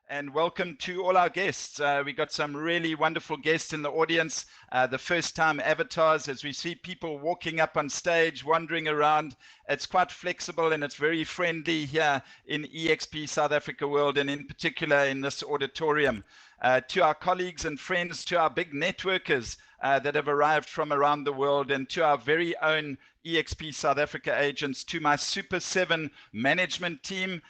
and welcome to all our guests. We got some really wonderful guests in the audience, the first time avatars, as we see people walking up on stage, wandering around. It's quite flexible and it's very friendly here in EXP South Africa World, and in particular in this auditorium. To our colleagues and friends, to our big networkers that have arrived from around the world, and to our very own EXP South Africa agents, to my Super 7 management team.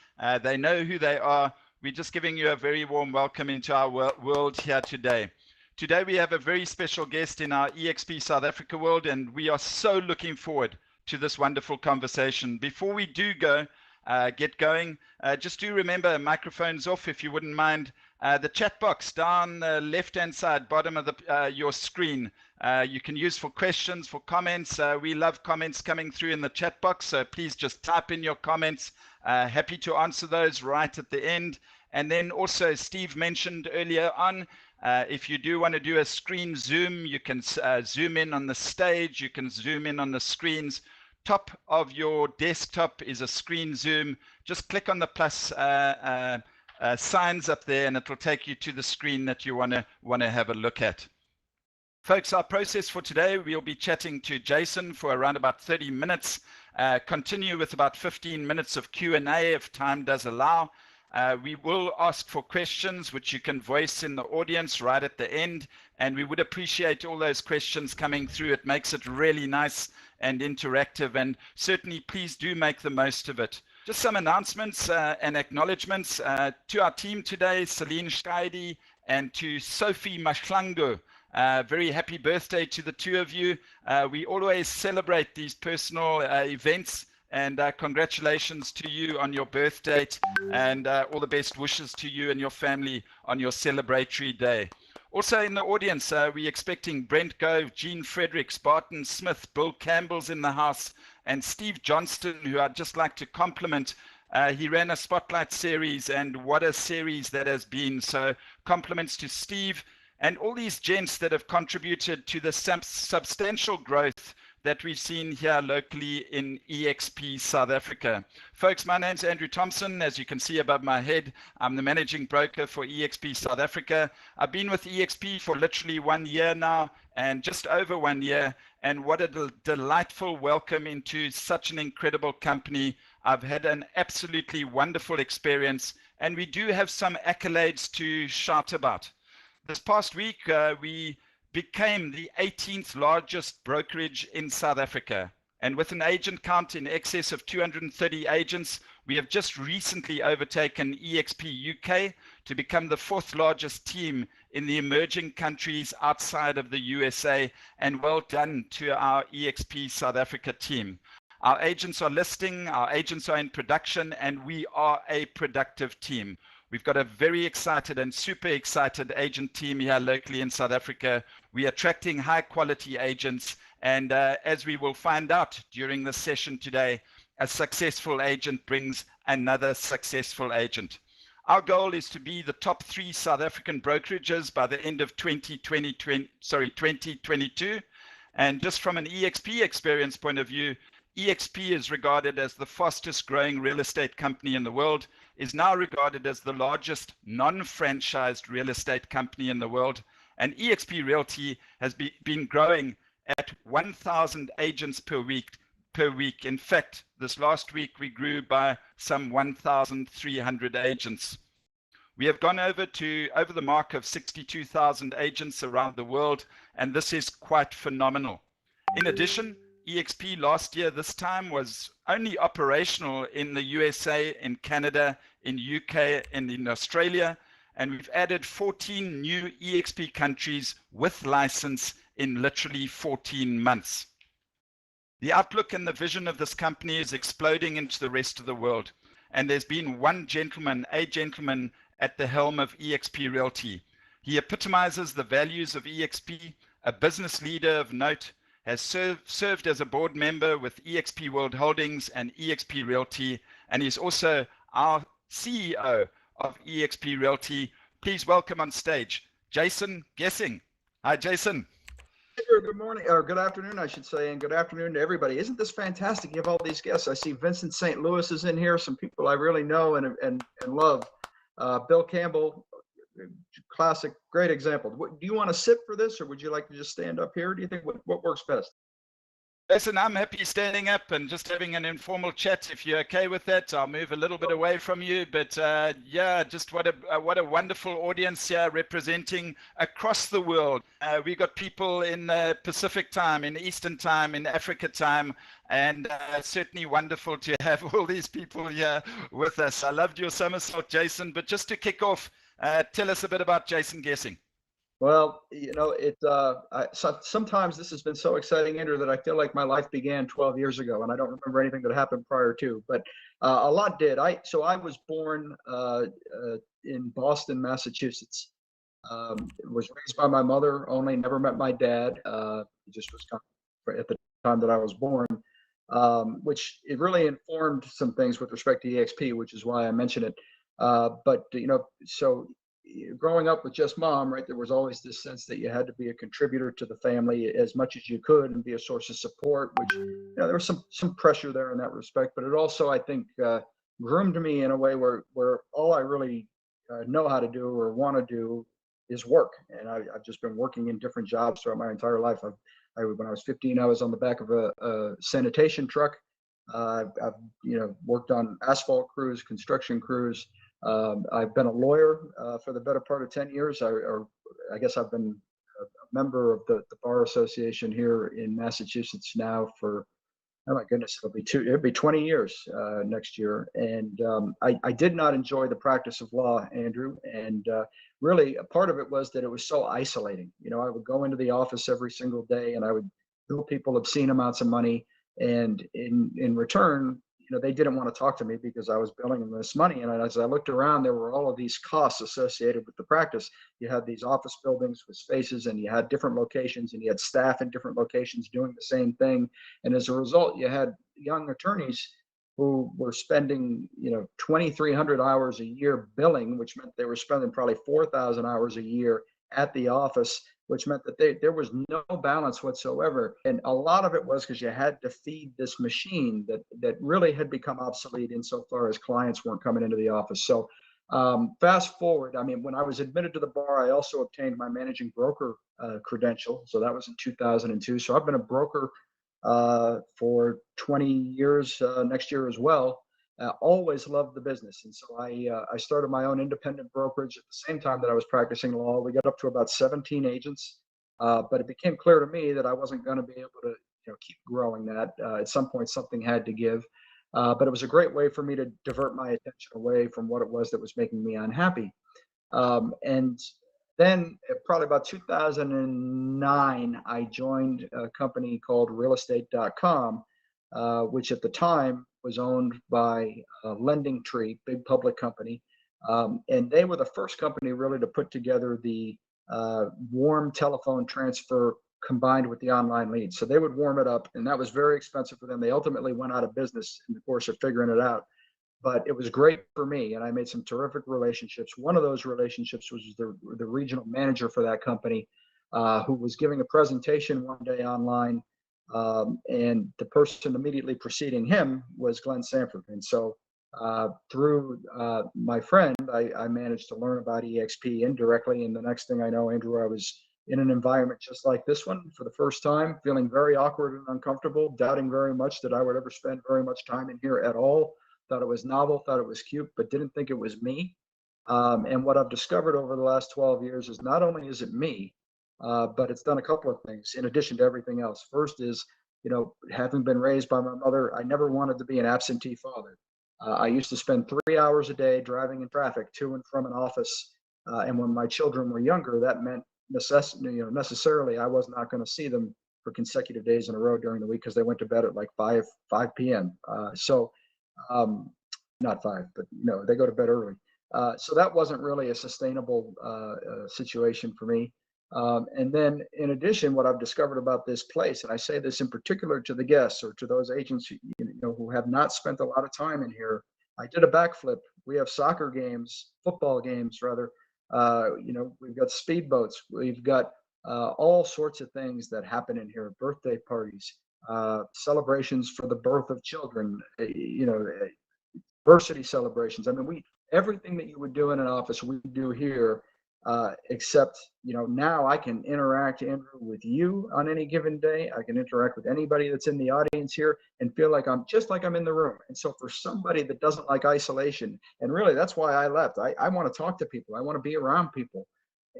They know who they are. We're just giving you a very warm welcome into our world here today. Today we have a very special guest in our EXP South Africa World, and we are so looking forward to this wonderful conversation. Before we do get going, just do remember microphones off if you wouldn't mind. The chat box down the left-hand side, bottom of your screen, you can use for questions, for comments. We love comments coming through in the chat box, so please just type in your comments. Happy to answer those right at the end. And then also, Steve mentioned earlier on, if you do want to do a screen zoom, you can zoom in on the stage, you can zoom in on the screens. Top of your desktop is a screen zoom. Just click on the plus signs up there, and it will take you to the screen that you want to have a look at. Folks, our process for today, we'll be chatting to Jason for around about 30 minutes, continue with about 15 minutes of Q&A if time does allow. We will ask for questions which you can voice in the audience right at the end, and we would appreciate all those questions coming through. It makes it really nice and interactive, and certainly please do make the most of it. Just some announcements and acknowledgements to our team today, Celine Scheidi and to Sophie Mashlango. Very happy birthday to the two of you. We always celebrate these personal events, and congratulations to you on your birth date, and all the best wishes to you and your family on your celebratory day. Also in the audience, we're expecting Brent Gove, Jean Fredericks, Barton Smith, Bill Campbell's in the house, and Steve Johnston, who I'd just like to compliment. He ran a spotlight series, and what a series that has been. So compliments to Steve and all these gents that have contributed to the substantial growth that we've seen here locally in EXP South Africa. Folks, my name's Andrew Thompson. As you can see above my head, I'm the managing broker for EXP South Africa. I've been with EXP for literally 1 year now, and just over 1 year, and what a delightful welcome into such an incredible company. I've had an absolutely wonderful experience, and we do have some accolades to shout about. This past week, we became the 18th largest brokerage in South Africa. And with an agent count in excess of 230 agents, we have just recently overtaken EXP UK to become the 4th largest team in the emerging countries outside of the USA. And well done to our EXP South Africa team. Our agents are listing, our agents are in production, and we are a productive team. We've got a very excited and super excited agent team here locally in South Africa. We're attracting high quality agents, and as we will find out during this session today, a successful agent brings another successful agent. Our goal is to be the top 3 South African brokerages by the end of 2022. And just from an EXP experience point of view, EXP is regarded as the fastest growing real estate company in the world, is now regarded as the largest non-franchised real estate company in the world, and eXp Realty has been growing at 1,000 agents per week. In fact, this last week we grew by some 1,300 agents. We have gone over the mark of 62,000 agents around the world, and this is quite phenomenal. In addition, EXP last year this time was only operational in the USA, in Canada, in UK, and in Australia, and we've added 14 new EXP countries with license in literally 14 months. The outlook and the vision of this company is exploding into the rest of the world, and there's been a gentleman at the helm of EXP Realty. He epitomizes the values of EXP, a business leader of note, has served as a board member with eXp World Holdings and eXp Realty, and is also our CEO of eXp Realty. Please welcome on stage, Jason Gessing. Hi, Jason. Good morning, or good afternoon, I should say, and good afternoon to everybody. Isn't this fantastic? You have all these guests. I see Vincent St. Louis is in here, some people I really know and love. Bill Campbell, classic, great example. Do you want to sit for this, or would you like to just stand up here? Do you think what works best? Listen, I'm happy standing up and just having an informal chat. If you're okay with that, I'll move a little bit away from you. But yeah, just what a wonderful audience here representing across the world. We got people in Pacific time, in Eastern time, in Africa time, and certainly wonderful to have all these people here with us. I loved your somersault, Jason. But just to kick off, tell us a bit about Jason Guessing. Well, sometimes this has been so exciting, Andrew, that I feel like my life began 12 years ago, and I don't remember anything that happened prior to. But a lot did. So I was born in Boston, Massachusetts. Was raised by my mother only. Never met my dad. He just was kind of at the time that I was born, which it really informed some things with respect to EXP, which is why I mention it. But so growing up with just mom, right, there was always this sense that you had to be a contributor to the family as much as you could and be a source of support, which, there was some pressure there in that respect, but it also, I think, groomed me in a way where all I really know how to do or want to do is work. And I've just been working in different jobs throughout my entire life. When I was 15, I was on the back of a sanitation truck. I've worked on asphalt crews, construction crews. I've been a lawyer for the better part of 10 years. I guess I've been a member of the Bar Association here in Massachusetts now for, oh my goodness, it'll be 20 years next year. And I did not enjoy the practice of law, Andrew. And really, a part of it was that it was so isolating. I would go into the office every single day and I would bill people obscene amounts of money. And in return, they didn't want to talk to me because I was billing them this money. And as I looked around, there were all of these costs associated with the practice. You had these office buildings with spaces, and you had different locations, and you had staff in different locations doing the same thing. And as a result, you had young attorneys who were spending, 2,300 hours a year billing, which meant they were spending probably 4,000 hours a year at the office, which meant that there was no balance whatsoever. And a lot of it was because you had to feed this machine that really had become obsolete insofar as clients weren't coming into the office. So fast forward, when I was admitted to the bar, I also obtained my managing broker credential. So that was in 2002. So I've been a broker for 20 years next year as well. Always loved the business. And so I started my own independent brokerage at the same time that I was practicing law. We got up to about 17 agents, but it became clear to me that I wasn't going to be able to keep growing that. At some point, something had to give. But it was a great way for me to divert my attention away from what it was that was making me unhappy. And then probably about 2009, I joined a company called realestate.com, which at the time was owned by Lending Tree, big public company. And they were the first company really to put together the warm telephone transfer combined with the online leads. So they would warm it up, and that was very expensive for them. They ultimately went out of business in the course of figuring it out. But it was great for me, and I made some terrific relationships. One of those relationships was the regional manager for that company, who was giving a presentation one day online, and the person immediately preceding him was Glenn Sanford. And so through my friend, I managed to learn about EXP indirectly. And the next thing I know, Andrew, I was in an environment just like this one for the first time, feeling very awkward and uncomfortable, doubting very much that I would ever spend very much time in here at all. Thought it was novel, thought it was cute, but didn't think it was me. And what I've discovered over the last 12 years is not only is it me, but it's done a couple of things in addition to everything else. First is, having been raised by my mother, I never wanted to be an absentee father. I used to spend 3 hours a day driving in traffic to and from an office. And when my children were younger, that meant necessarily I was not going to see them for consecutive days in a row during the week because they went to bed at like 5 p.m. Not 5, but they go to bed early. So that wasn't really a sustainable situation for me. And then in addition, what I've discovered about this place, and I say this in particular to the guests or to those agents who have not spent a lot of time in here, I did a backflip. We have soccer games, football games rather. We've got speedboats. We've got all sorts of things that happen in here, birthday parties, celebrations for the birth of children, diversity celebrations. everything that you would do in an office, we do here, except, now I can interact, Andrew, with you on any given day. I can interact with anybody that's in the audience here and feel like I'm just like I'm in the room. And so for somebody that doesn't like isolation, and really that's why I left, I want to talk to people. I want to be around people.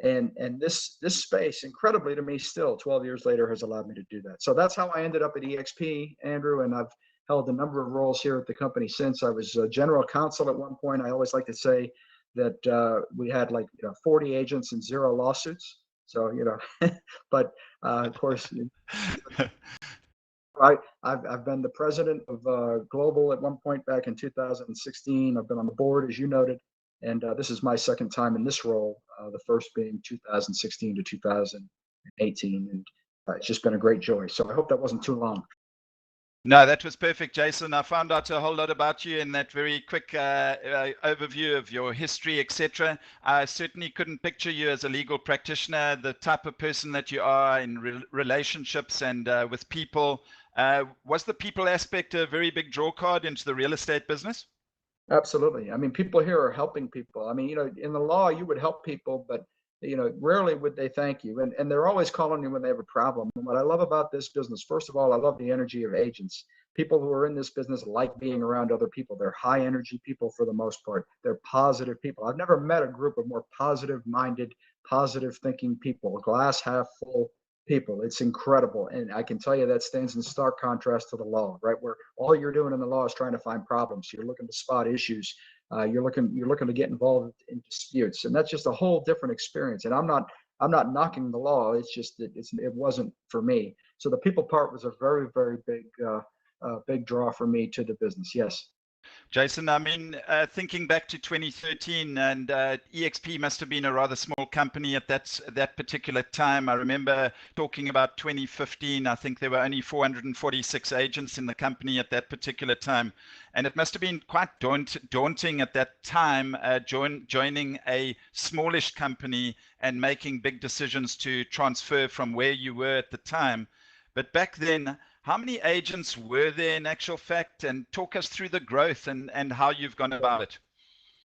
And this space, incredibly to me, still 12 years later, has allowed me to do that. So that's how I ended up at EXP, Andrew, and I've held a number of roles here at the company since. I was general counsel at one point. I always like to say that we had like 40 agents and 0 lawsuits. So but of course, I've been the president of Global at one point back in 2016. I've been on the board, as you noted, and this is my second time in this role. The first being 2016 to 2018, and it's just been a great joy. So I hope that wasn't too long. No, that was perfect, Jason. I found out a whole lot about you in that very quick overview of your history, etc. I certainly couldn't picture you as a legal practitioner, the type of person that you are in relationships and with people. Was the people aspect a very big draw card into the real estate business? Absolutely. I mean, people here are helping people. I mean, in the law, you would help people, but rarely would they thank you. And they're always calling you when they have a problem. And what I love about this business, first of all, I love the energy of agents. People who are in this business like being around other people. They're high energy people for the most part. They're positive people. I've never met a group of more positive minded, positive thinking people, glass half full people. It's incredible. And I can tell you that stands in stark contrast to the law, right? Where all you're doing in the law is trying to find problems. You're looking to spot issues. You're looking to get involved in disputes, and that's just a whole different experience. And I'm not knocking the law. It's just that it wasn't for me. So the people part was a very, very big draw for me to the business. Yes. Jason, I mean, thinking back to 2013, and EXP must have been a rather small company at that particular time. I remember talking about 2015. I think there were only 446 agents in the company at that particular time, and it must have been quite daunting at that time, joining a smallish company and making big decisions to transfer from where you were at the time. But back then, how many agents were there in actual fact? And talk us through the growth and how you've gone about it.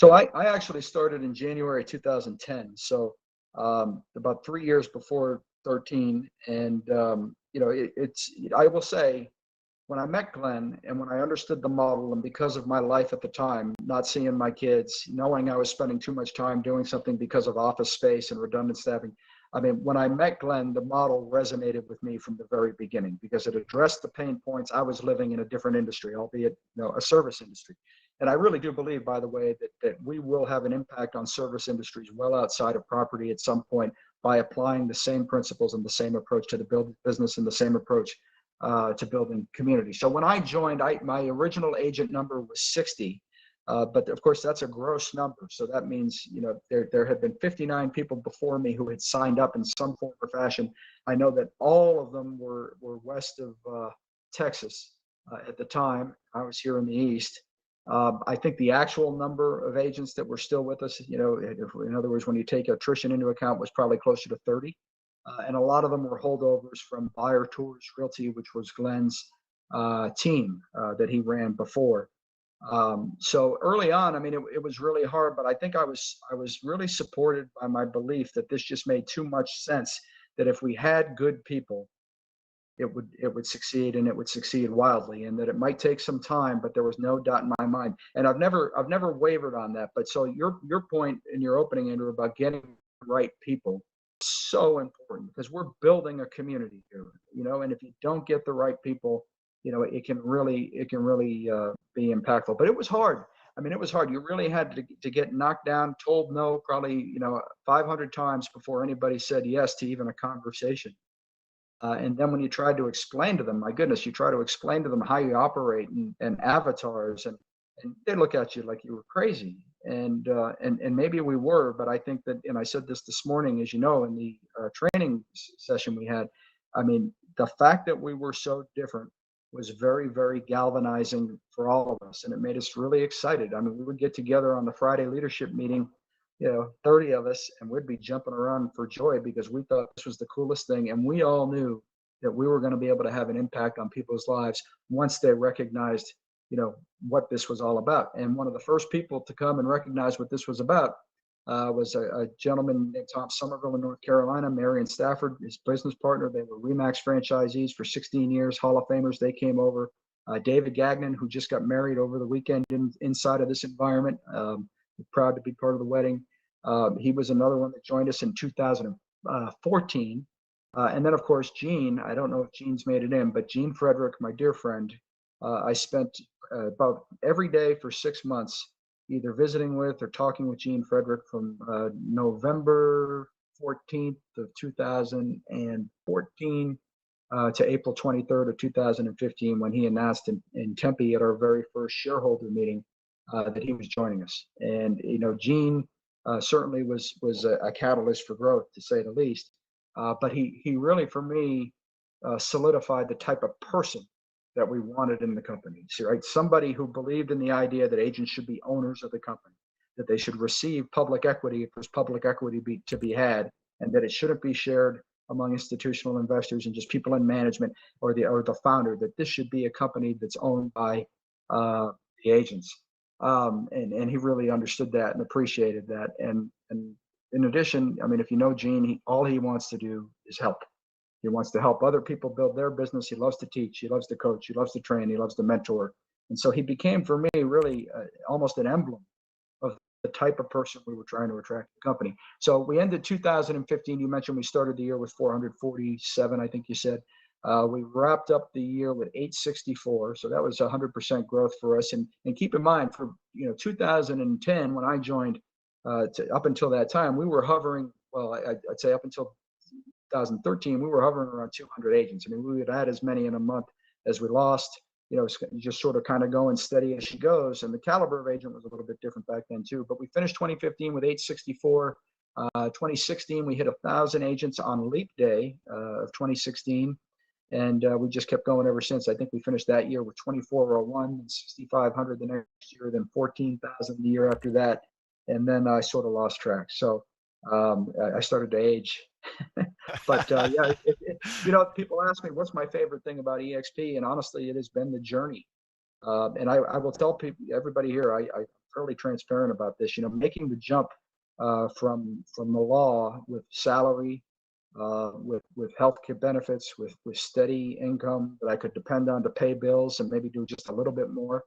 So I actually started in January 2010. So about 3 years before 13. And, I will say, when I met Glenn and when I understood the model, and because of my life at the time, not seeing my kids, knowing I was spending too much time doing something because of office space and redundant staffing, I mean, when I met Glenn, the model resonated with me from the very beginning because it addressed the pain points. I was living in a different industry, albeit a service industry. And I really do believe, by the way, that we will have an impact on service industries well outside of property at some point by applying the same principles and the same approach to the business and the same approach to building community. So when I joined, my original agent number was 60. But of course, that's a gross number. So that means, there had been 59 people before me who had signed up in some form or fashion. I know that all of them were west of Texas at the time. I was here in the East. I think the actual number of agents that were still with us, in other words, when you take attrition into account, was probably closer to 30. And a lot of them were holdovers from Buyer Tours Realty, which was Glenn's team that he ran before. So early on, I mean, it was really hard, but I think I was really supported by my belief that this just made too much sense, that if we had good people, it would succeed, and it would succeed wildly, and that it might take some time, but there was no doubt in my mind. And I've never wavered on that. But so your point in your opening, Andrew, about getting the right people, so important, because we're building a community here, and if you don't get the right people, it can really be impactful. But it was hard. I mean, it was hard. You really had to get knocked down, told no, probably 500 times before anybody said yes to even a conversation. And then when you tried to explain to them, my goodness, you try to explain to them how you operate and avatars, and they look at you like you were crazy. And maybe we were, but I think that, and I said this morning, as you know, in the training session we had, I mean, the fact that we were so different was very, very galvanizing for all of us. And it made us really excited. I mean, we would get together on the Friday leadership meeting, 30 of us, and we'd be jumping around for joy because we thought this was the coolest thing. And we all knew that we were going to be able to have an impact on people's lives once they recognized what this was all about. And one of the first people to come and recognize what this was about was a gentleman named Tom Somerville in North Carolina, Marion Stafford, his business partner. They were Remax franchisees for 16 years, Hall of Famers. They came over. David Gagnon, who just got married over the weekend inside of this environment, proud to be part of the wedding. He was another one that joined us in 2014. And then, of course, Gene, I don't know if Gene's made it in, but Gene Frederick, my dear friend, I spent about every day for 6 months either visiting with or talking with Gene Frederick from November 14th of 2014 to April 23rd of 2015, when he announced in Tempe at our very first shareholder meeting that he was joining us. And Gene certainly was a catalyst for growth, to say the least. But he really, for me, solidified the type of person that we wanted in the company. Right? Somebody who believed in the idea that agents should be owners of the company, that they should receive public equity if there's public equity to be had, and that it shouldn't be shared among institutional investors and just people in management or the founder, that this should be a company that's owned by the agents. And he really understood that and appreciated that. And in addition, I mean, if you know Gene, all he wants to do is help. He wants to help other people build their business. He loves to teach. He loves to coach. He loves to train. He loves to mentor. And so he became, for me, really almost an emblem of the type of person we were trying to attract to the company. So we ended 2015. You mentioned we started the year with 447, I think you said. We wrapped up the year with 864. So that was 100% growth for us. And keep in mind, for 2010, when I joined, up until that time, we were hovering, well, I'd say up until 2013, we were hovering around 200 agents. I mean, we would add as many in a month as we lost. Just sort of kind of going steady as she goes. And the caliber of agent was a little bit different back then too. But we finished 2015 with 864. 2016, we hit 1,000 agents on leap day of 2016. And we just kept going ever since. I think we finished that year with 2,401 and 6,500 the next year, then 14,000 the year after that. And then I sort of lost track. So I started to age. But yeah, people ask me, what's my favorite thing about EXP? And honestly, it has been the journey. And I will tell everybody here, I'm fairly transparent about this, making the jump from the law with salary, with health care benefits, with steady income that I could depend on to pay bills and maybe do just a little bit more.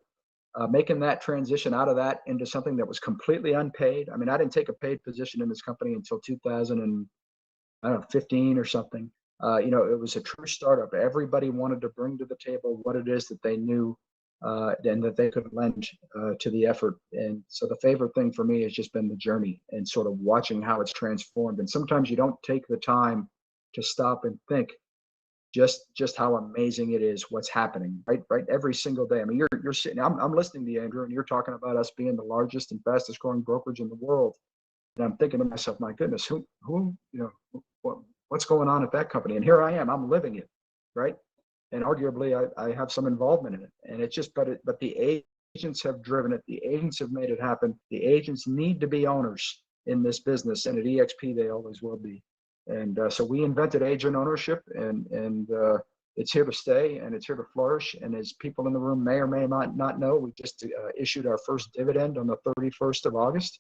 Making that transition out of that into something that was completely unpaid. I mean, I didn't take a paid position in this company until 2015 or something. It was a true startup. Everybody wanted to bring to the table what it is that they knew and that they could lend to the effort. And so the favorite thing for me has just been the journey and sort of watching how it's transformed. And sometimes you don't take the time to stop and think just how amazing it is what's happening right every single day. I mean, you're sitting, I'm listening to you, Andrew, and you're talking about us being the largest and fastest growing brokerage in the world. And I'm thinking to myself, my goodness, what's going on at that company? And here I am, I'm living it, right? And arguably I have some involvement in it. And it's just, but the agents have driven it. The agents have made it happen. The agents need to be owners in this business. And at EXP, they always will be. And so we invented agent ownership, and it's here to stay, and it's here to flourish. And as people in the room may or may not know, we just issued our first dividend on the 31st of August.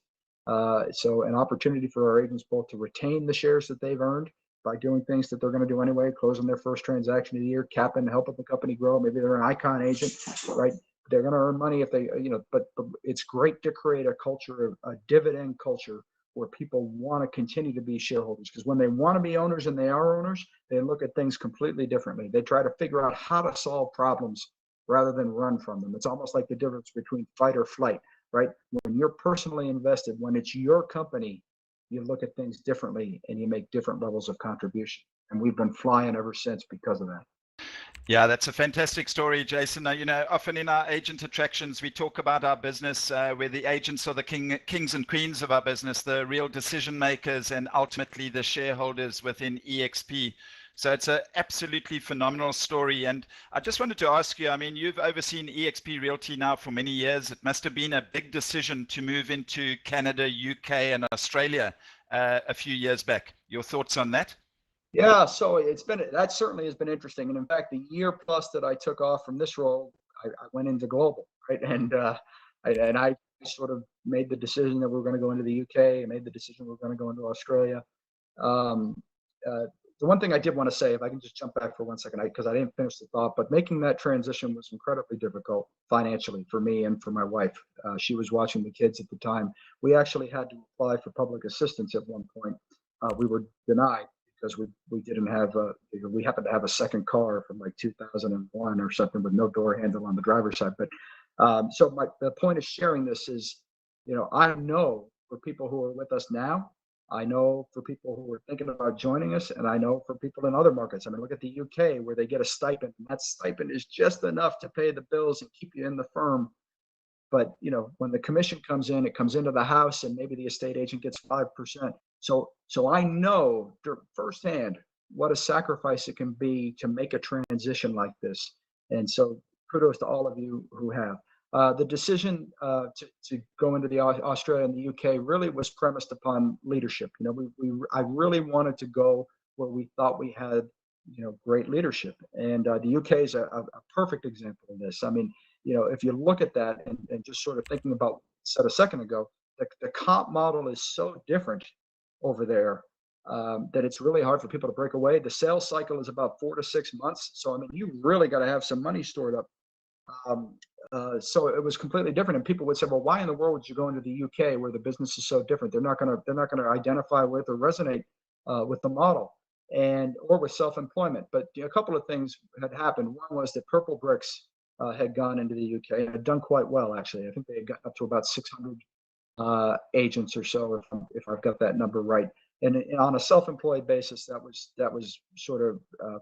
So an opportunity for our agents both to retain the shares that they've earned by doing things that they're going to do anyway, closing their first transaction of the year, capping, helping the company grow. Maybe they're an icon agent, right? They're going to earn money if they, but it's great to create a culture, a dividend culture, where people want to continue to be shareholders. Because when they want to be owners and they are owners, they look at things completely differently. They try to figure out how to solve problems rather than run from them. It's almost like the difference between fight or flight, right? When you're personally invested, when it's your company, you look at things differently and you make different levels of contribution. And we've been flying ever since because of that. Yeah, that's a fantastic story, Jason. Often in our agent attractions, we talk about our business where the agents are the kings and queens of our business, the real decision makers, and ultimately the shareholders within EXP. So it's an absolutely phenomenal story. And I just wanted to ask you, I mean, you've overseen eXp Realty now for many years. It must have been a big decision to move into Canada, UK, and Australia a few years back. Your thoughts on that? Yeah, so that certainly has been interesting. And in fact, the year plus that I took off from this role, I went into global, right? And I sort of made the decision that we were going to go into the UK. I made the decision we were going to go into Australia. Um, the one thing I did want to say, if I can just jump back for 1 second, because I didn't finish the thought, but making that transition was incredibly difficult financially for me and for my wife. She was watching the kids at the time. We actually had to apply for public assistance at one point. We were denied because we didn't have we happened to have a second car from like 2001 or something with no door handle on the driver's side. But so the point of sharing this is, I know for people who are with us now, I know for people who are thinking about joining us, and I know for people in other markets. I mean, look at the UK where they get a stipend, and that stipend is just enough to pay the bills and keep you in the firm. But when the commission comes in, it comes into the house, and maybe the estate agent gets 5%. So I know firsthand what a sacrifice it can be to make a transition like this. And so kudos to all of you who have. The decision to go into the Australia and the UK really was premised upon leadership. I really wanted to go where we thought we had great leadership, and the UK is a perfect example of this. I mean, if you look at that and just sort of thinking about what I said a second ago, the comp model is so different over there that it's really hard for people to break away. The sales cycle is about 4 to 6 months, so I mean, you really got to have some money stored up. So it was completely different, and people would say, "Well, why in the world would you go into the UK where the business is so different? They're not going to identify with or resonate with the model, or with self-employment." But a couple of things had happened. One was that Purple Bricks had gone into the UK and had done quite well, actually. I think they had gotten up to about 600 agents or so, if I've got that number right. And on a self-employed basis, that was sort of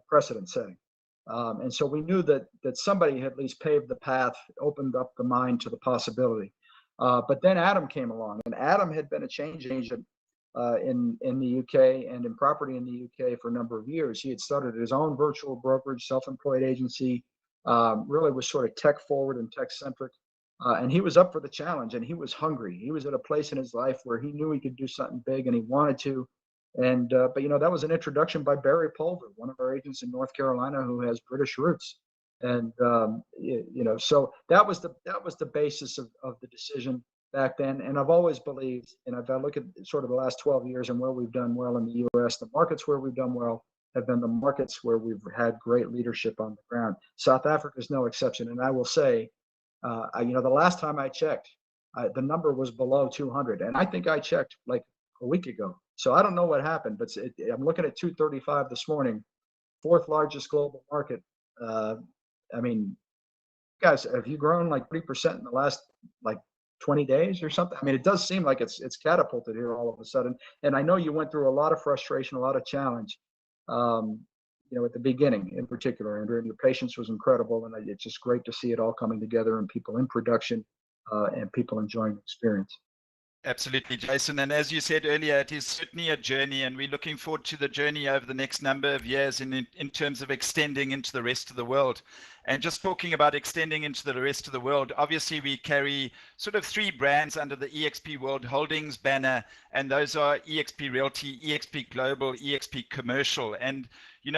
precedent setting. And so we knew that somebody had at least paved the path, opened up the mind to the possibility. But then Adam came along, and Adam had been a change agent in the UK and in property in the UK for a number of years. He had started his own virtual brokerage, self-employed agency, really was sort of tech forward and tech centric. And he was up for the challenge, and he was hungry. He was at a place in his life where he knew he could do something big, and he wanted to. And but that was an introduction by Barry Pulver, one of our agents in North Carolina who has British roots. And so that was the basis of the decision back then. And I've always believed, and if I look at sort of the last 12 years and where we've done well in the U.S., the markets where we've done well have been the markets where we've had great leadership on the ground. South Africa is no exception. And I will say, the last time I checked, the number was below 200, and I think I checked like a week ago. So I don't know what happened, but I'm looking at 235 this morning, fourth largest global market. I mean, guys, have you grown like 3% in the last like 20 days or something? I mean, it does seem like it's catapulted here all of a sudden. And I know you went through a lot of frustration, a lot of challenge, at the beginning in particular, Andrew, and your patience was incredible. And it's just great to see it all coming together and people in production and people enjoying the experience. Absolutely, Jason. And as you said earlier, it is certainly a journey, and we're looking forward to the journey over the next number of years in terms of extending into the rest of the world. And just talking about extending into the rest of the world, obviously we carry sort of 3 brands under the eXp World Holdings banner, and those are eXp Realty, eXp Global, eXp Commercial. And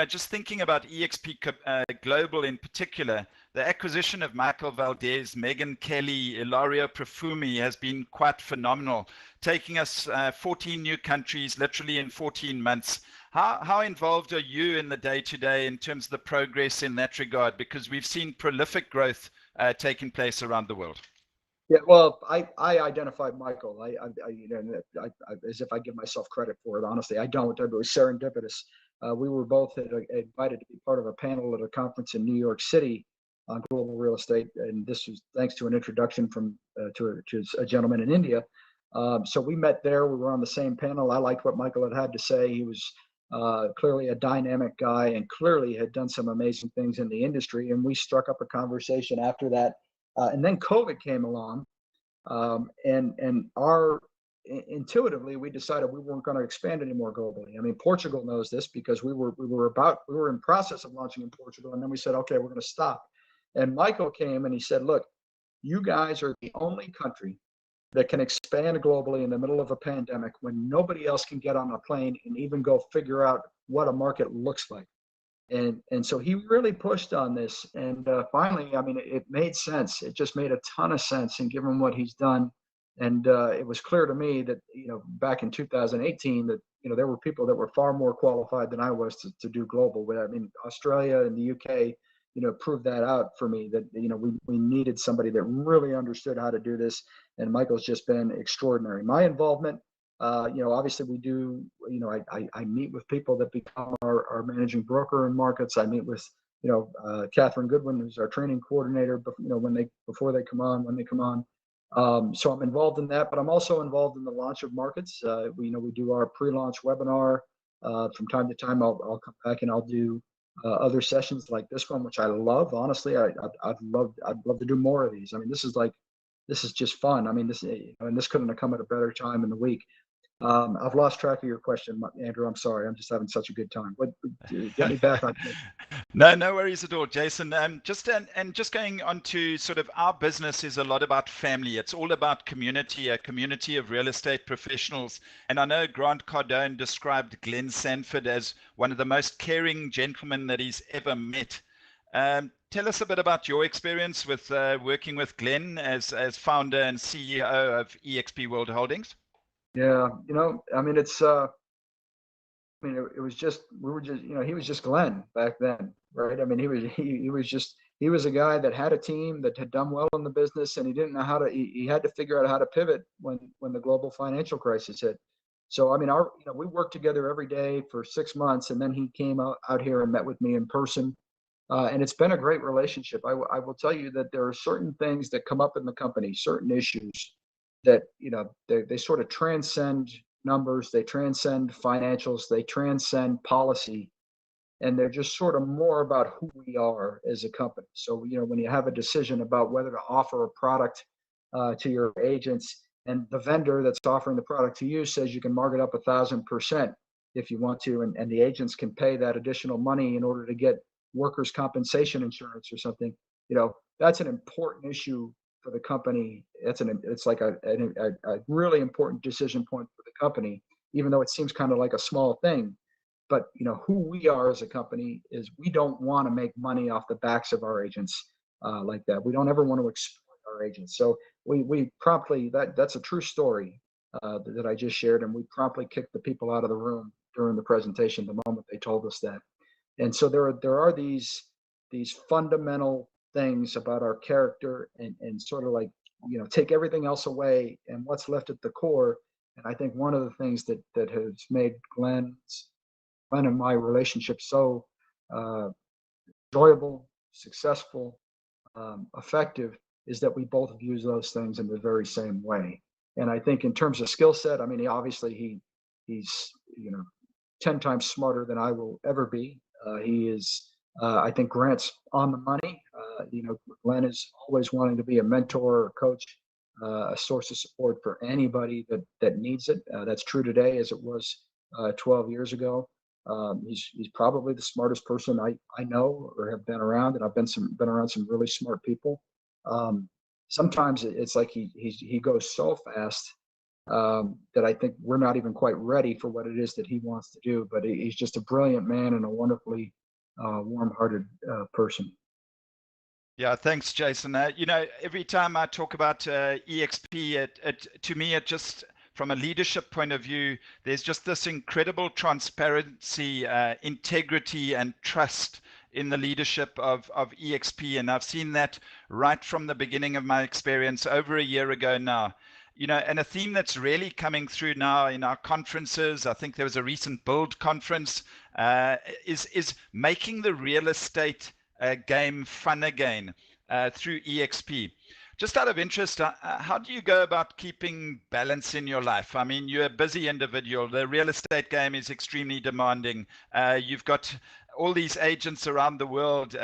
just thinking about eXp Global in particular, the acquisition of Michael Valdez, Megan Kelly, Ilario Profumi has been quite phenomenal, taking us 14 new countries literally in 14 months. How involved are you in the day-to-day in terms of the progress in that regard? Because we've seen prolific growth taking place around the world. Yeah, well, I identified Michael. As if I give myself credit for it. Honestly, I don't. It was serendipitous. We were both invited to be part of a panel at a conference in New York City on global real estate, and this was thanks to an introduction from to a gentleman in India. So we met there. We were on the same panel. I liked what Michael had to say. He was clearly a dynamic guy and clearly had done some amazing things in the industry. And we struck up a conversation after that. And then COVID came along, and intuitively we decided we weren't going to expand anymore globally. I mean, Portugal knows this because we were in process of launching in Portugal, and then we said, okay, we're going to stop. And Michael came and he said, look, you guys are the only country that can expand globally in the middle of a pandemic when nobody else can get on a plane and even go figure out what a market looks like. And so he really pushed on this. And finally, I mean, it made sense. It just made a ton of sense. And given what he's done, and it was clear to me that, back in 2018, that, there were people that were far more qualified than I was to do global. I mean, Australia and the UK, proved that out for me, that, we needed somebody that really understood how to do this. And Michael's just been extraordinary. My involvement, obviously we do, I meet with people that become our managing broker in markets. I meet with, Catherine Goodwin, who's our training coordinator, before they come on, when they come on. So I'm involved in that, but I'm also involved in the launch of markets. We do our pre-launch webinar. From time to time, I'll come back and I'll do other sessions like this one, which I love. Honestly, I'd love to do more of these. I mean, this is just fun. I mean, and this couldn't have come at a better time in the week. I've lost track of your question, Andrew. I'm sorry. I'm just having such a good time. Get me back on. No worries at all, Jason. Just going on to sort of our business is a lot about family. It's all about community, a community of real estate professionals. And I know Grant Cardone described Glenn Sanford as one of the most caring gentlemen that he's ever met. Tell us a bit about your experience with working with Glenn as founder and CEO of eXp World Holdings. Yeah, I mean, it was just, he was just Glenn back then, right? I mean, he was a guy that had a team that had done well in the business, and he didn't know he had to figure out how to pivot when the global financial crisis hit. So, I mean, we worked together every day for 6 months, and then he came out here and met with me in person. And it's been a great relationship. I will tell you that there are certain things that come up in the company, certain issues that, they sort of transcend numbers, they transcend financials, they transcend policy, and they're just sort of more about who we are as a company. So, when you have a decision about whether to offer a product to your agents, and the vendor that's offering the product to you says you can mark it up 1,000% if you want to, and the agents can pay that additional money in order to get workers' compensation insurance or something, that's an important issue for the company. It's like a really important decision point for the company, even though it seems kind of like a small thing. But who we are as a company is we don't want to make money off the backs of our agents like that. We don't ever want to exploit our agents. So we promptly, that's a true story that I just shared, and we promptly kicked the people out of the room during the presentation the moment they told us that. And so there are these fundamental things about our character, and sort of like, take everything else away, and what's left at the core. And I think one of the things that has made Glenn and my relationship so enjoyable, successful, effective, is that we both view those things in the very same way. And I think in terms of skill set, I mean, he's 10 times smarter than I will ever be. He is, I think Grant's on the money. Glenn is always wanting to be a mentor or coach, a source of support for anybody that needs it. That's true today as it was 12 years ago. He's probably the smartest person I know or have been around, and I've been around some really smart people. Sometimes it's like he goes so fast that I think we're not even quite ready for what it is that he wants to do. But he's just a brilliant man and a wonderfully warm-hearted person. Yeah, thanks, Jason. Every time I talk about EXP, to me, it just, from a leadership point of view, there's just this incredible transparency, integrity, and trust in the leadership of EXP. And I've seen that right from the beginning of my experience over a year ago now. And a theme that's really coming through now in our conferences, I think there was a recent Build conference, is making the real estate game fun again through EXP. Just out of interest, how do you go about keeping balance in your life? I mean, you're a busy individual. The real estate game is extremely demanding. You've got all these agents around the world,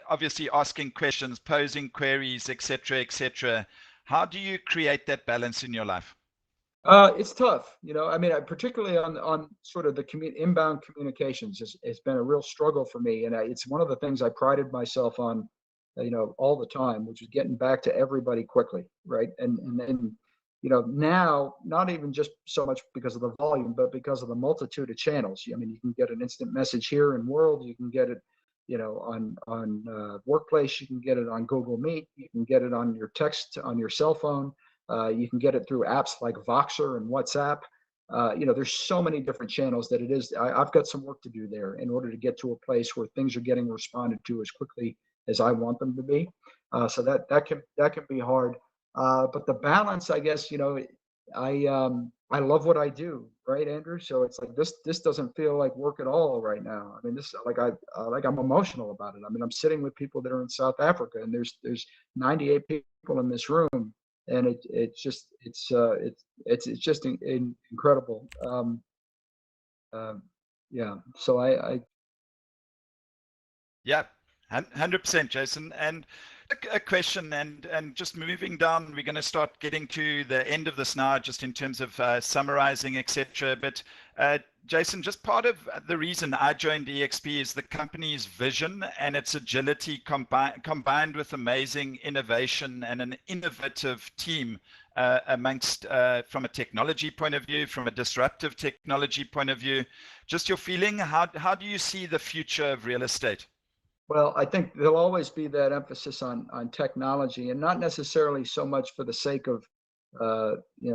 obviously asking questions, posing queries, etc., etc. How do you create that balance in your life? It's tough, I mean, particularly on sort of the inbound communications, it's been a real struggle for me. And it's one of the things I prided myself on, all the time, which is getting back to everybody quickly. Right. And then, now, not even just so much because of the volume, but because of the multitude of channels. I mean, you can get an instant message here in World, you can get it, on Workplace, you can get it on Google Meet, you can get it on your text, on your cell phone, you can get it through apps like Voxer and WhatsApp. There's so many different channels that I've got some work to do there in order to get to a place where things are getting responded to as quickly as I want them to be. So that can be hard. But the balance, I guess, I love what I do, right, Andrew? So it's like this doesn't feel like work at all right now. I mean, this I'm emotional about it. I mean, I'm sitting with people that are in South Africa, and there's 98 people in this room, and it's just incredible. Yeah. So Yeah, 100%, Jason. And a question, and just moving down, we're going to start getting to the end of this now, just in terms of summarizing, etc. But Jason, just part of the reason I joined EXP is the company's vision and its agility combined with amazing innovation and an innovative team amongst, from a technology point of view, from a disruptive technology point of view. Just your feeling, how do you see the future of real estate? Well, I think there'll always be that emphasis on technology, and not necessarily so much for the sake of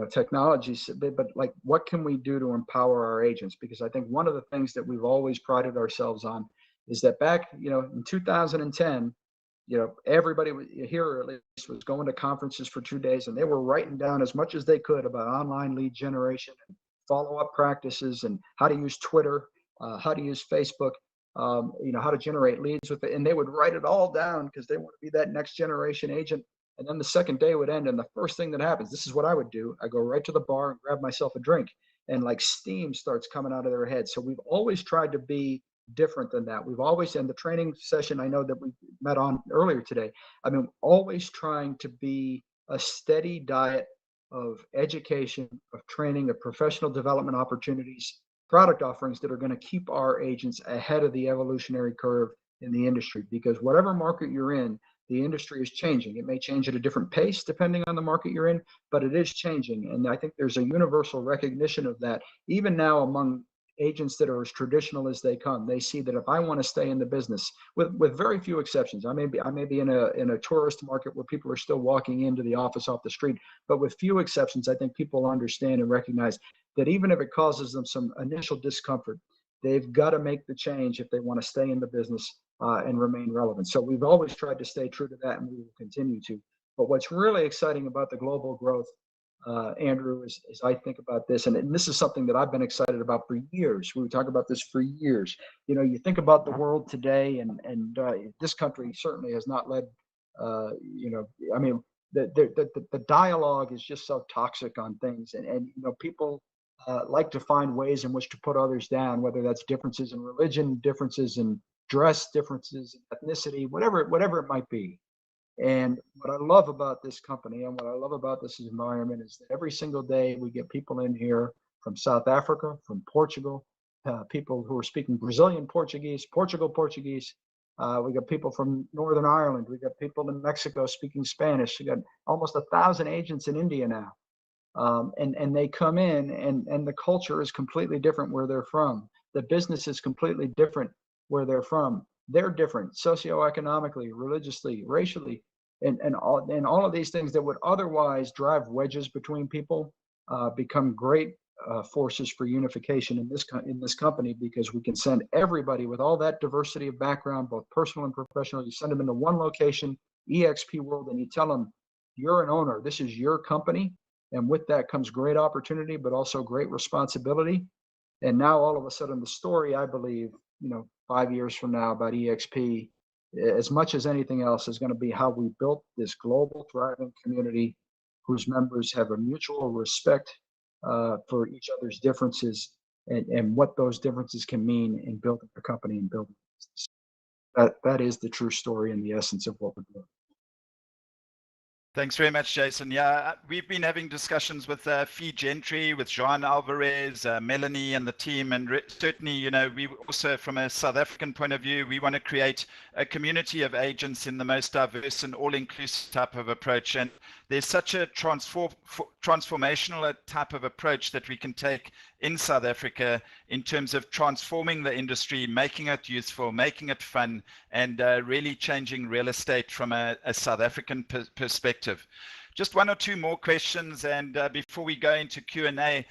technology, but like, what can we do to empower our agents? Because I think one of the things that we've always prided ourselves on is that back in 2010, everybody here at least was going to conferences for 2 days, and they were writing down as much as they could about online lead generation and follow-up practices and how to use Twitter, how to use Facebook. How to generate leads with it. And they would write it all down because they want to be that next generation agent. And then the second day would end. And the first thing that happens, this is what I would do. I go right to the bar and grab myself a drink, and like steam starts coming out of their head. So we've always tried to be different than that. We've always, in the training session I know that we met on earlier today, I mean, always trying to be a steady diet of education, of training, of professional development opportunities, product offerings that are going to keep our agents ahead of the evolutionary curve in the industry. Because whatever market you're in, the industry is changing. It may change at a different pace depending on the market you're in, but it is changing. And I think there's a universal recognition of that, even now among agents that are as traditional as they come. They see that if I want to stay in the business, with very few exceptions, I may be in a tourist market where people are still walking into the office off the street, but with few exceptions, I think people understand and recognize that even if it causes them some initial discomfort, they've got to make the change if they want to stay in the business and remain relevant. So we've always tried to stay true to that, and we will continue to. But what's really exciting about the global growth, Andrew, is I think about this, and this is something that I've been excited about for years. We talk about this for years. You think about the world today, and this country certainly has not led. I mean, the dialogue is just so toxic on things, and people like to find ways in which to put others down, whether that's differences in religion, differences in dress, differences in ethnicity, whatever it might be. And what I love about this company and what I love about this environment is that every single day we get people in here from South Africa, from Portugal, people who are speaking Brazilian Portuguese, Portuguese. We got people from Northern Ireland. We got people in Mexico speaking Spanish. We got almost 1,000 agents in India now. And they come in, and the culture is completely different where they're from. The business is completely different where they're from. They're different socioeconomically, religiously, racially, and all of these things that would otherwise drive wedges between people become great forces for unification in this company, because we can send everybody with all that diversity of background, both personal and professional. You send them into one location, eXp World, and you tell them, you're an owner. This is your company. And with that comes great opportunity, but also great responsibility. And now all of a sudden, the story, I believe, 5 years from now about EXP, as much as anything else, is going to be how we built this global thriving community whose members have a mutual respect for each other's differences, and what those differences can mean in building a company and building a business. That is the true story and the essence of what we're doing. Thanks very much, Jason. Yeah, we've been having discussions with Fee Gentry, with Jean Alvarez, Melanie and the team. And certainly, we also, from a South African point of view, we want to create a community of agents in the most diverse and all-inclusive type of approach. And there's such a transformational type of approach that we can take in South Africa in terms of transforming the industry, making it useful, making it fun, and really changing real estate from a South African perspective. Just one or two more questions, and before we go into Q&A,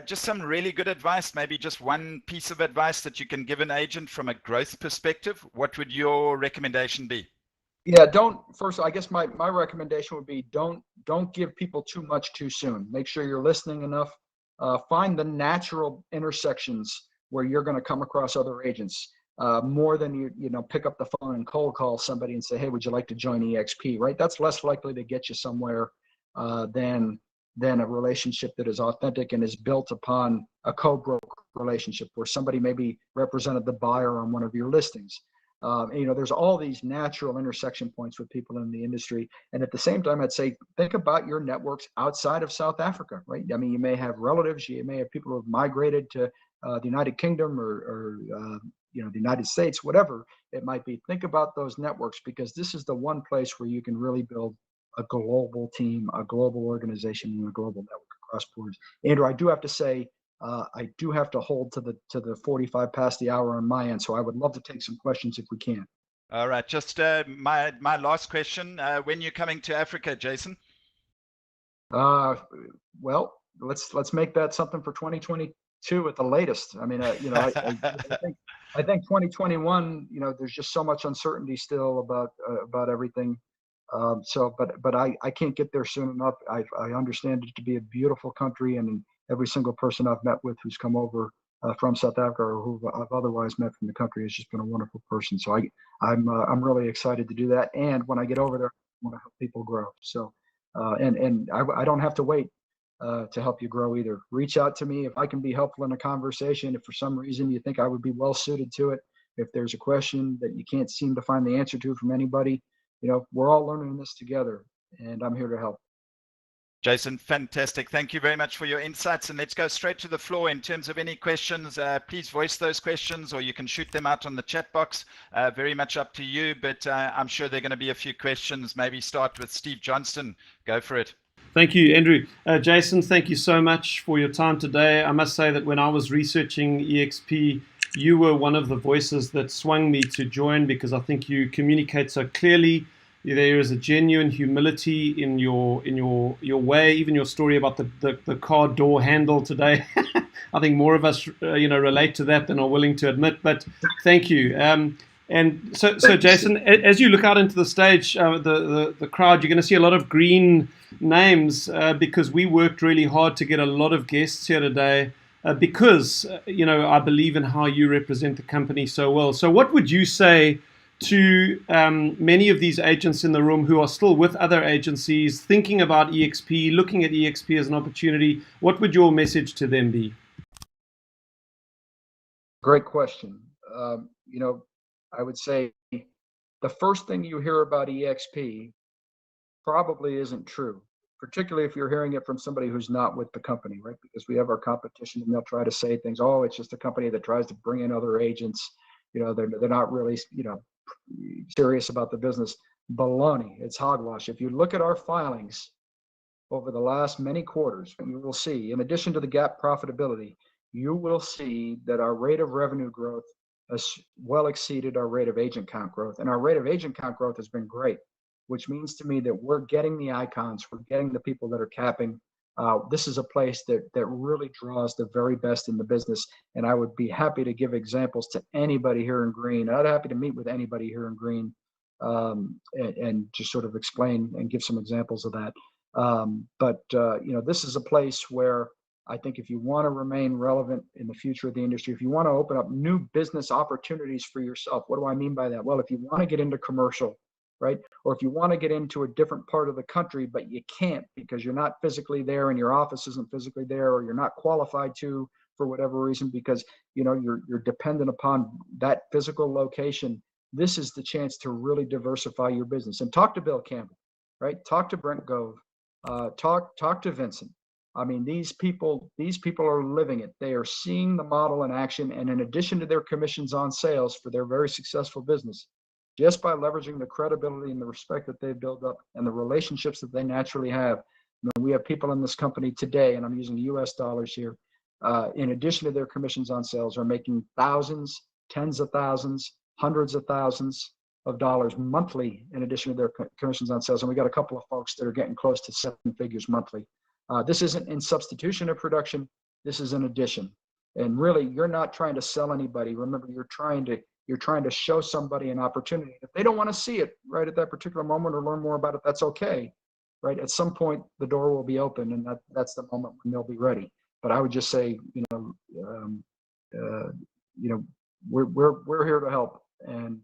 just some really good advice, maybe just one piece of advice that you can give an agent from a growth perspective. What would your recommendation be? Yeah, first, I guess my recommendation would be don't give people too much too soon. Make sure you're listening enough. Find the natural intersections where you're going to come across other agents, more than you pick up the phone and cold call somebody and say, hey, would you like to join EXP, right? That's less likely to get you somewhere than a relationship that is authentic and is built upon a co-broker relationship where somebody maybe represented the buyer on one of your listings. There's all these natural intersection points with people in the industry. And at the same time, I'd say, think about your networks outside of South Africa, right? I mean, you may have relatives, you may have people who have migrated to the United Kingdom or the United States, whatever it might be. Think about those networks, because this is the one place where you can really build a global team, a global organization, and a global network across borders. Andrew, I do have to say, I do have to hold to the 45 past the hour on my end, so I would love to take some questions if we can. All right, just my last question: when you're coming to Africa, Jason? Well, let's make that something for 2022 at the latest. I mean, I think 2021. There's just so much uncertainty still about everything. But I can't get there soon enough. I understand it to be a beautiful country, and every single person I've met with who's come over from South Africa or who I've otherwise met from the country has just been a wonderful person. So I'm really excited to do that. And when I get over there, I want to help people grow. So and I don't have to wait to help you grow either. Reach out to me if I can be helpful in a conversation. If for some reason you think I would be well suited to it, if there's a question that you can't seem to find the answer to from anybody, we're all learning this together, and I'm here to help. Jason, fantastic. Thank you very much for your insights. And let's go straight to the floor. In terms of any questions, please voice those questions, or you can shoot them out on the chat box. Very much up to you, but I'm sure there are going to be a few questions. Maybe start with Steve Johnston. Go for it. Thank you, Andrew. Jason, thank you so much for your time today. I must say that when I was researching EXP, you were one of the voices that swung me to join, because I think you communicate so clearly. There is a genuine humility in your way. Even your story about the car door handle today. I think more of us relate to that than are willing to admit. But thank you. And so Jason, as you look out into the stage, the crowd, you're going to see a lot of green names because we worked really hard to get a lot of guests here today. Because I believe in how you represent the company so well. So what would you say to many of these agents in the room who are still with other agencies, thinking about EXP, looking at EXP as an opportunity? What would your message to them be? Great question. I would say the first thing you hear about EXP probably isn't true, particularly if you're hearing it from somebody who's not with the company, right? Because we have our competition, and they'll try to say things, oh, it's just a company that tries to bring in other agents. They're not really, serious about the business. Baloney. It's hogwash. If you look at our filings over the last many quarters, you will see, in addition to the GAAP profitability, you will see that our rate of revenue growth has well exceeded our rate of agent count growth. And our rate of agent count growth has been great, which means to me that we're getting the icons, we're getting the people that are capping. This is a place that really draws the very best in the business. And I would be happy to give examples to anybody here in Green. I'd be happy to meet with anybody here in Green and just sort of explain and give some examples of that. But this is a place where I think if you want to remain relevant in the future of the industry, if you want to open up new business opportunities for yourself, what do I mean by that? Well, if you want to get into commercial, right? Or if you want to get into a different part of the country, but you can't because you're not physically there and your office isn't physically there, or you're not qualified to for whatever reason because you're dependent upon that physical location. This is the chance to really diversify your business. And talk to Bill Campbell, right? Talk to Brent Gove, talk to Vincent. I mean, these people are living it. They are seeing the model in action, and in addition to their commissions on sales for their very successful business, just by leveraging the credibility and the respect that they've built up and the relationships that they naturally have, We have people in this company today, and I'm using US dollars here, in addition to their commissions on sales, are making thousands, tens of thousands, hundreds of thousands of dollars monthly in addition to their commissions on sales. And we got a couple of folks that are getting close to 7 figures monthly. This isn't in substitution of production. This is in addition. And really, you're not trying to sell anybody. Remember, you're trying to show somebody an opportunity. If they don't want to see it right at that particular moment or learn more about it, that's okay. Right? At some point, the door will be open, and that's the moment when they'll be ready. But I would just say, we're here to help, and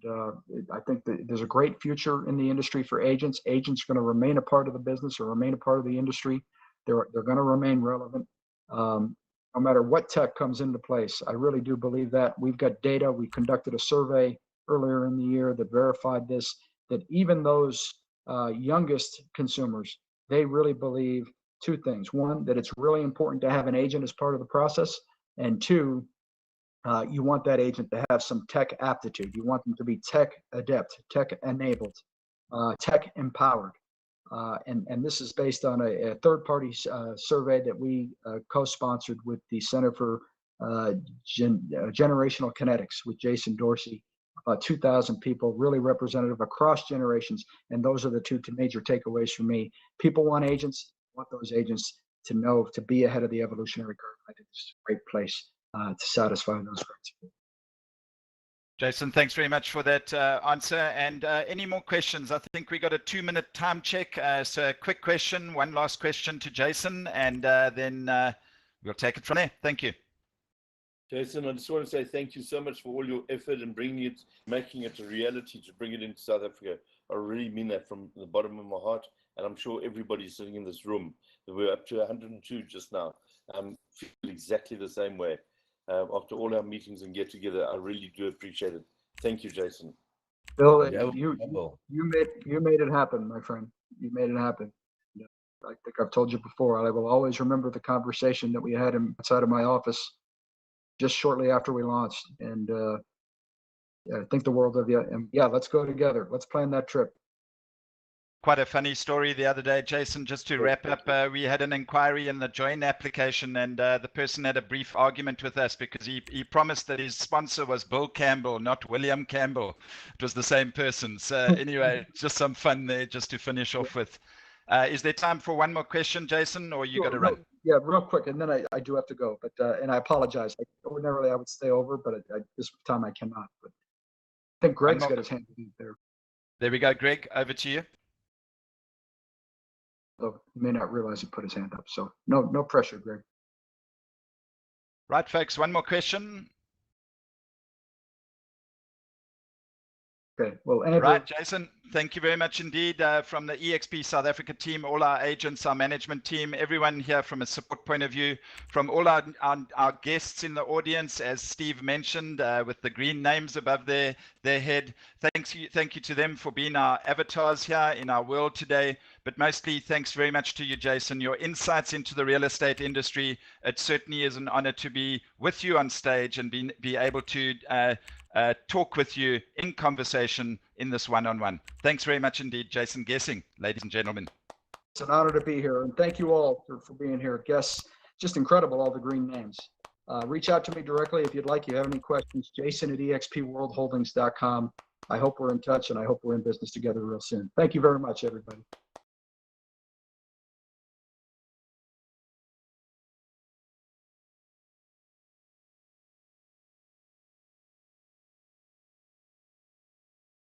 I think that there's a great future in the industry for agents. Agents are going to remain a part of the business or remain a part of the industry. They're going to remain relevant, no matter what tech comes into place. I really do believe that. We've got data. We conducted a survey earlier in the year that verified this. That even those youngest consumers, they really believe two things. One, that it's really important to have an agent as part of the process. And two, you want that agent to have some tech aptitude. You want them to be tech adept, tech enabled, tech empowered. And this is based on a third-party survey that we co-sponsored with the Center for Generational Kinetics with Jason Dorsey. About 2,000 people, really representative across generations. And those are the two major takeaways for me. People want agents, want those agents to know, to be ahead of the evolutionary curve. I think it's a great place to satisfy those criteria. Jason, thanks very much for that answer. And any more questions? I think we got a 2-minute time check. So a quick question, one last question to Jason, and then we'll take it from there. Thank you. Jason, I just want to say thank you so much for all your effort and bringing it, making it a reality to bring it into South Africa. I really mean that from the bottom of my heart, and I'm sure everybody sitting in this room, we're up to 102 just now, feel exactly the same way. After all our meetings and get together, I really do appreciate it. Thank you, Jason. Bill, you made it happen, my friend. You made it happen. I think I've told you before, I will always remember the conversation that we had inside of my office just shortly after we launched, and I think the world of you. And yeah, let's go together. Let's plan that trip. Quite a funny story the other day, Jason, just to wrap up. We had an inquiry in the join application, and the person had a brief argument with us because he promised that his sponsor was Bill Campbell, not William Campbell. It was the same person. So anyway, just some fun there just to finish off with. Is there time for one more question, Jason, or you got to run? Yeah, real quick, and then I do have to go. But and I apologize. Ordinarily, I would stay over, but this time I cannot. But I think Greg's got his hand in there. There we go, Greg. Over to you. So he may not realize he put his hand up. So no pressure, Greg. Right, folks. One more question. Okay. Well, Andrew. Right, Jason, thank you very much indeed from the eXp South Africa team, all our agents, our management team, everyone here from a support point of view, from all our guests in the audience, as Steve mentioned, with the green names above their head. Thank you to them for being our avatars here in our world today. But mostly, thanks very much to you, Jason. Your insights into the real estate industry. It certainly is an honor to be with you on stage and be able to talk with you in conversation in this one-on-one. Thanks very much indeed, Jason Gessing, ladies and gentlemen. It's an honor to be here, and thank you all for being here. Guests, just incredible, all the green names. Reach out to me directly if you'd like. You have any questions, Jason at expworldholdings.com. I hope we're in touch, and I hope we're in business together real soon. Thank you very much, everybody.